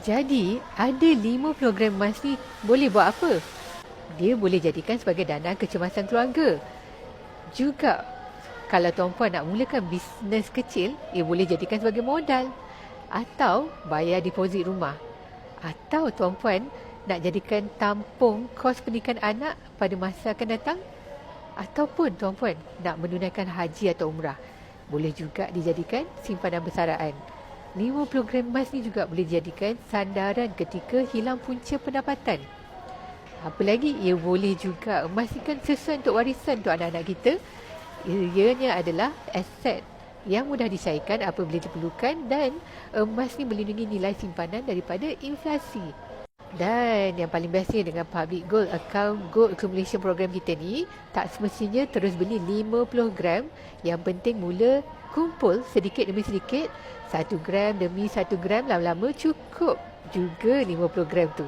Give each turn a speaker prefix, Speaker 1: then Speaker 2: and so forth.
Speaker 1: Jadi, ada 50 gram emas ni boleh buat apa? Dia boleh jadikan sebagai dana kecemasan keluarga. Juga, kalau tuan-puan nak mulakan bisnes kecil, ia boleh jadikan sebagai modal. Atau bayar deposit rumah. Atau tuan-puan nak jadikan tampung kos pendidikan anak pada masa akan datang. Ataupun tuan-puan nak menunaikan haji atau umrah. Boleh juga dijadikan simpanan bersaraan. 50 gram emas ni juga boleh dijadikan sandaran ketika hilang punca pendapatan. Apa lagi, ia boleh juga emas ni kan sesuai untuk warisan untuk anak-anak kita. Ianya adalah aset yang mudah dicairkan apabila diperlukan dan emas ni melindungi nilai simpanan daripada inflasi. Dan yang paling bestnya dengan public gold account gold accumulation program kita ni, tak semestinya terus beli 50 gram. Yang penting mula kumpul sedikit demi sedikit. 1 gram demi 1 gram, lama-lama cukup juga 50 gram tu.